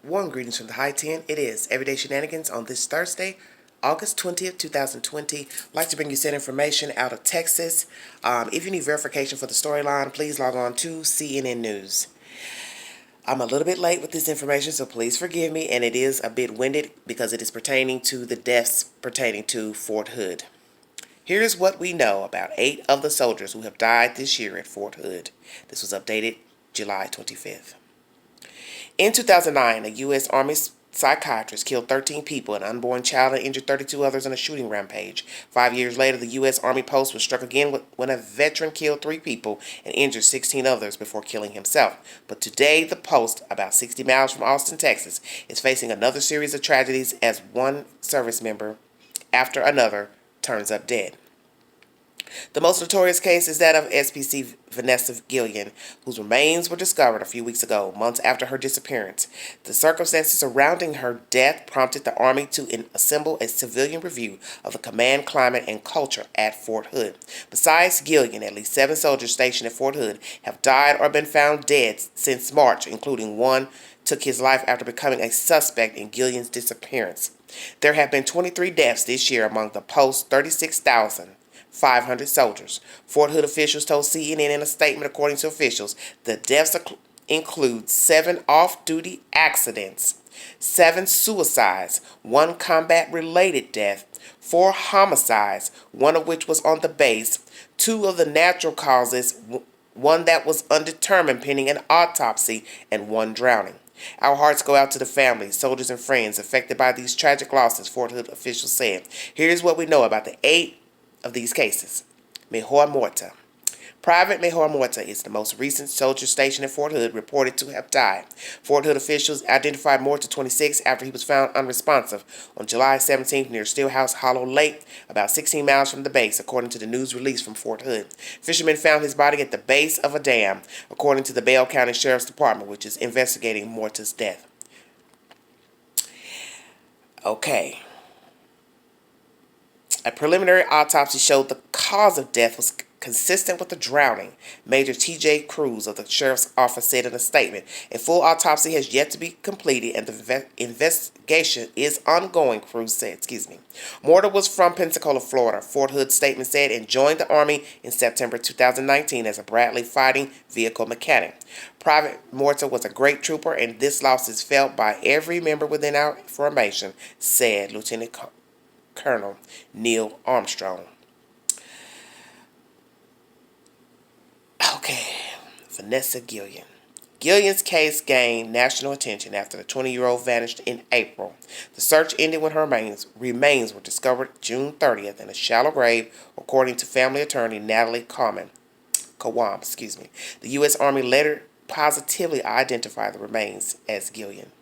Warm greetings from the High 10. It is Everyday Shenanigans on this Thursday, August 20th, 2020. I'd like to bring you some information out of Texas. If you need verification for the storyline, please log on to CNN News. I'm a little bit late with this information, so please forgive me, and it is a bit winded because it is pertaining to the deaths pertaining to Fort Hood. Here's what we know about 8 of the soldiers who have died this year at Fort Hood. This was updated July 25th. In 2009, a U.S. Army psychiatrist killed 13 people, an unborn child, and injured 32 others in a shooting rampage. 5 years later, the U.S. Army post was struck again when a veteran killed 3 people and injured 16 others before killing himself. But today, the post, about 60 miles from Austin, Texas, is facing another series of tragedies as one service member after another turns up dead. The most notorious case is that of SPC Vanessa Guillen, whose remains were discovered a few weeks ago, months after her disappearance. The circumstances surrounding her death prompted the Army to assemble a civilian review of the command climate and culture at Fort Hood. Besides Guillen, at least 7 soldiers stationed at Fort Hood have died or been found dead since March, including one took his life after becoming a suspect in Guillen's disappearance. There have been 23 deaths this year among the post's 36,500 soldiers. Fort Hood officials told CNN in a statement, according to officials, the deaths include 7 off-duty accidents, 7 suicides, 1 combat-related death, 4 homicides, 1 of which was on the base, 2 of the natural causes, 1 that was undetermined pending an autopsy, and 1 drowning. Our hearts go out to the families, soldiers, and friends affected by these tragic losses, Fort Hood officials said. Here's what we know about the 8 of these cases. Mejor Morta. Private Mejor Morta is the most recent soldier stationed at Fort Hood reported to have died. Fort Hood officials identified Morta, 26, after he was found unresponsive on July 17th near Stillhouse Hollow Lake, about 16 miles from the base, according to the news release from Fort Hood. Fishermen found his body at the base of a dam, according to the Bell County Sheriff's Department, which is investigating Morta's death. Okay. A preliminary autopsy showed the cause of death was consistent with the drowning, Major T.J. Cruz of the Sheriff's Office said in a statement. A full autopsy has yet to be completed and the investigation is ongoing, Cruz said. Morta was from Pensacola, Florida, Fort Hood's statement said, and joined the Army in September 2019 as a Bradley fighting vehicle mechanic. Private Morta was a great trooper, and this loss is felt by every member within our formation, said Lieutenant Colonel Neil Armstrong. Okay, Vanessa Guillen. Guillen's case gained national attention after the 20-year-old vanished in April. The search ended when her remains were discovered June 30th in a shallow grave, according to family attorney Natalie Kawam. The U.S. Army later positively identified the remains as Guillen.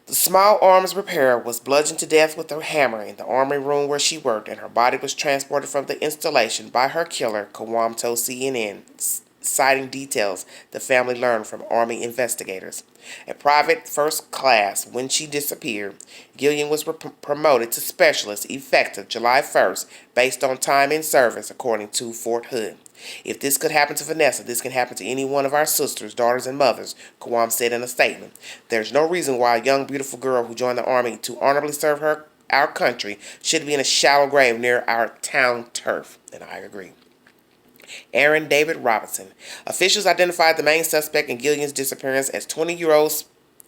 The small arms repairer was bludgeoned to death with a hammer in the armory room where she worked, and her body was transported from the installation by her killer, Kawam told CNN, citing details the family learned from Army investigators. A private first class, when she disappeared, Guillen was promoted to specialist effective July 1st based on time in service, according to Fort Hood. If this could happen to Vanessa, this can happen to any one of our sisters, daughters, and mothers, Kawam said in a statement. There's no reason why a young, beautiful girl who joined the Army to honorably serve our country should be in a shallow grave near our town turf. And I agree. Aaron David Robinson. Officials identified the main suspect in Guillen's disappearance as 20-year-old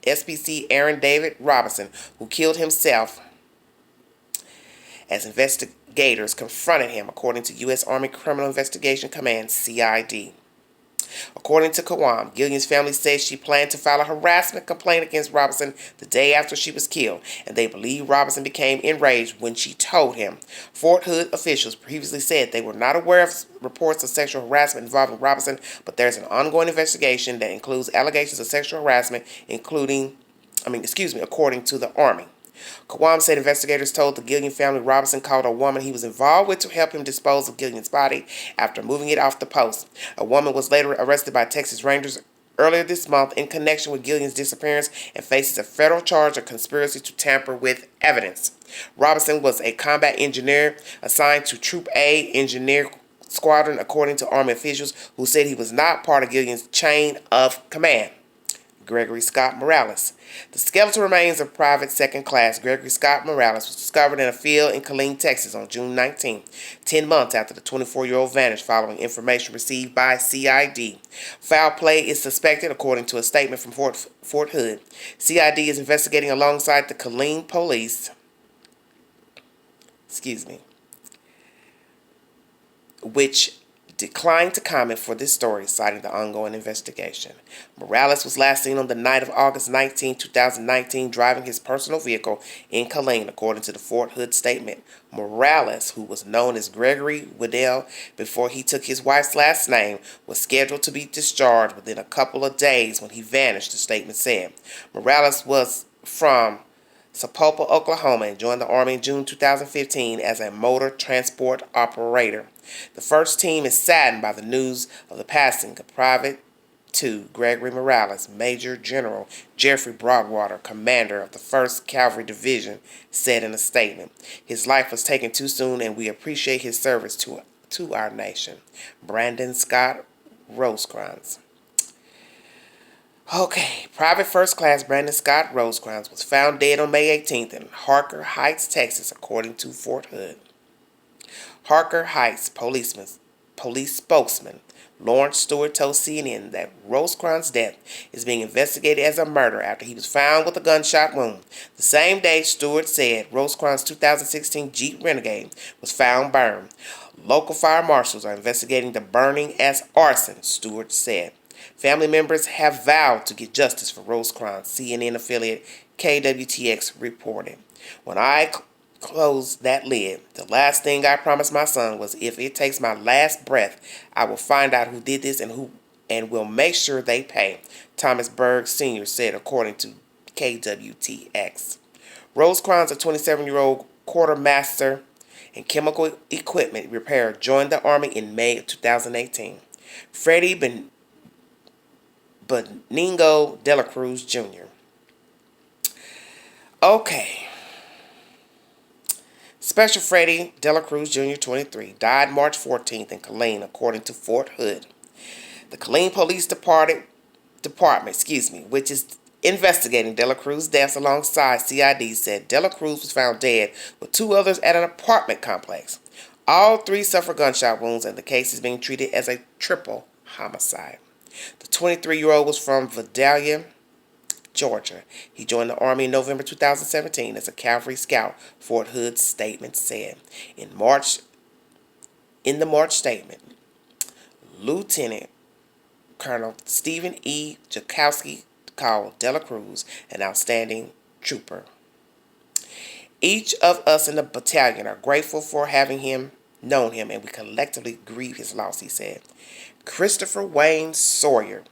SPC Aaron David Robinson, who killed himself as investigators confronted him, according to U.S. Army Criminal Investigation Command, CID. According to Kawam, Guillen's family says she planned to file a harassment complaint against Robinson the day after she was killed, and they believe Robinson became enraged when she told him. Fort Hood officials previously said they were not aware of reports of sexual harassment involving Robinson, but there's an ongoing investigation that includes allegations of sexual harassment, according to the Army. Kawam said investigators told the Guillen family Robinson called a woman he was involved with to help him dispose of Guillen's body after moving it off the post. A woman was later arrested by Texas Rangers earlier this month in connection with Guillen's disappearance and faces a federal charge of conspiracy to tamper with evidence. Robinson was a combat engineer assigned to Troop A Engineer Squadron, according to Army officials who said he was not part of Guillen's chain of command. Gregory Scott Morales. The skeletal remains of Private Second Class Gregory Scott Morales was discovered in a field in Killeen, Texas on June 19, 10 months after the 24-year-old vanished following information received by CID. Foul play is suspected according to a statement from Fort Hood. CID is investigating alongside the Killeen Police, which declined to comment for this story, citing the ongoing investigation. Morales was last seen on the night of August 19, 2019, driving his personal vehicle in Killeen, according to the Fort Hood statement. Morales, who was known as Gregory Waddell before he took his wife's last name, was scheduled to be discharged within a couple of days when he vanished, the statement said. Morales was from Sapulpa, Oklahoma, and joined the Army in June 2015 as a motor transport operator. The first team is saddened by the news of the passing of Private 2 Gregory Morales. Major General Jeffrey Broadwater, commander of the 1st Cavalry Division, said in a statement, "His life was taken too soon, and we appreciate his service to our nation." Brandon Scott Rosecrans. Okay, Private First Class Brandon Scott Rosecrans was found dead on May 18th in Harker Heights, Texas, according to Fort Hood. Harker Heights police spokesman Lawrence Stewart told CNN that Rosecrans' death is being investigated as a murder after he was found with a gunshot wound. The same day, Stewart said Rosecrans' 2016 Jeep Renegade was found burned. Local fire marshals are investigating the burning as arson, Stewart said. Family members have vowed to get justice for Rosecrans, CNN affiliate KWTX reported. "When I closed that lid, the last thing I promised my son was if it takes my last breath, I will find out who did this and will make sure they pay," Thomas Berg Sr. said, according to KWTX. Rosecrans, a 27-year-old quartermaster and chemical equipment repairer, joined the Army in May of 2018. Freddie Benigno de la Cruz Jr. Okay. Special Freddie de la Cruz Jr., 23, died March 14th in Killeen, according to Fort Hood. The Killeen Police Department, which is investigating De La Cruz's deaths alongside CID, said De La Cruz was found dead with 2 others at an apartment complex. All 3 suffered gunshot wounds, and the case is being treated as a triple homicide. The 23-year-old was from Vidalia, Georgia. He joined the Army in November 2017 as a cavalry scout, Fort Hood's statement said. In the March statement, Lieutenant Colonel Stephen E. Jakowski called De La Cruz an outstanding trooper. "Each of us in the battalion are grateful for having known him, and we collectively grieve his loss," he said. Christopher Wayne Sawyer.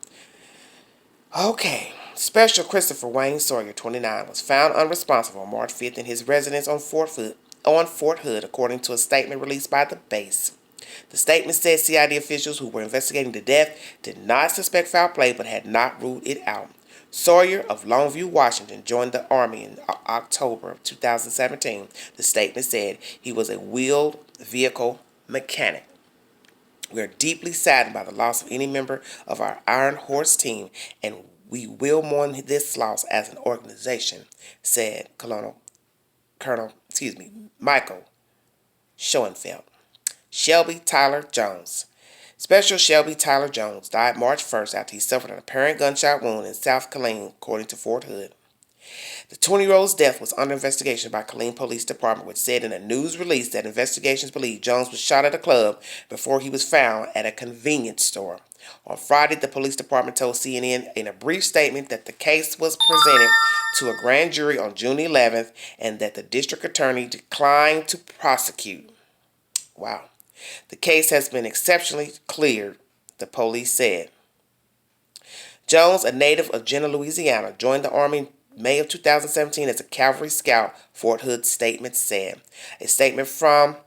Okay. Special Christopher Wayne Sawyer, 29, was found unresponsive on March 5th in his residence on Fort Hood, according to a statement released by the base. The statement said CID officials who were investigating the death did not suspect foul play but had not ruled it out. Sawyer of Longview, Washington, joined the Army in October of 2017. The statement said he was a wheeled vehicle mechanic. "We are deeply saddened by the loss of any member of our Iron Horse team, and we will mourn this loss as an organization," said Michael Schoenfeld. Shelby Tyler Jones. Special Shelby Tyler Jones died March 1st after he suffered an apparent gunshot wound in South Killeen, according to Fort Hood. The 20-year-old's death was under investigation by Killeen Police Department, which said in a news release that investigations believe Jones was shot at a club before he was found at a convenience store. On Friday, the police department told CNN in a brief statement that the case was presented to a grand jury on June 11th and that the district attorney declined to prosecute. Wow. "The case has been exceptionally cleared," the police said. Jones, a native of Jena, Louisiana, joined the Army in May of 2017 as a cavalry scout, Fort Hood's statement said. A statement from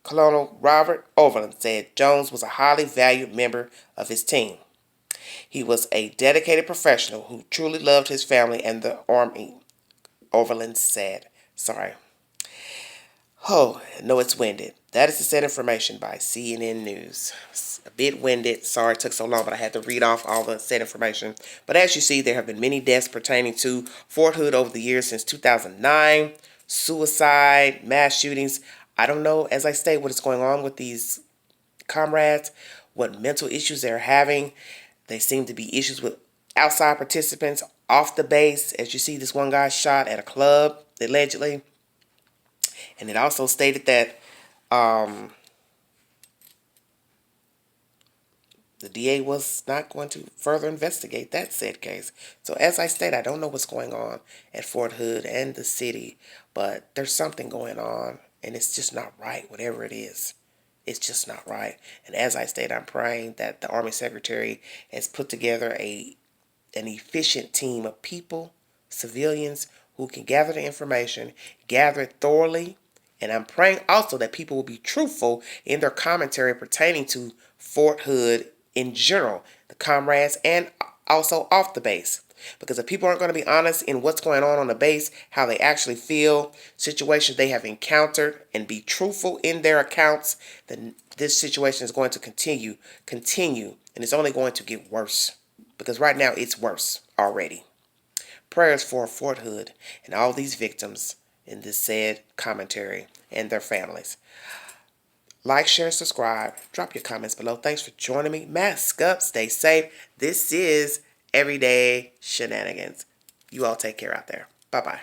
Colonel Robert Overland said Jones was a highly valued member of his team. "He was a dedicated professional who truly loved his family and the Army," Overland said. Oh, no, it's winded. That is the said information by CNN News. It's a bit winded. Sorry it took so long, but I had to read off all the said information. But as you see, there have been many deaths pertaining to Fort Hood over the years since 2009. Suicide, mass shootings. I don't know, as I state, what is going on with these comrades, what mental issues they're having. They seem to be issues with outside participants off the base. As you see, this one guy shot at a club, allegedly. And it also stated that the DA was not going to further investigate that said case. So as I state, I don't know what's going on at Fort Hood and the city, but there's something going on, and it's just not right, whatever it is. It's just not right. And as I state, I'm praying that the Army Secretary has put together an efficient team of people, civilians, who can gather the information, gather it thoroughly, and I'm praying also that people will be truthful in their commentary pertaining to Fort Hood in general, the comrades, and also off the base. Because if people aren't going to be honest in what's going on the base, how they actually feel, situations they have encountered, and be truthful in their accounts, then this situation is going to continue, and it's only going to get worse. Because right now it's worse already. Prayers for Fort Hood and all these victims in this said commentary and their families. Like, share, subscribe. Drop your comments below. Thanks for joining me. Mask up. Stay safe. This is Everyday Shenanigans. You all take care out there. Bye-bye.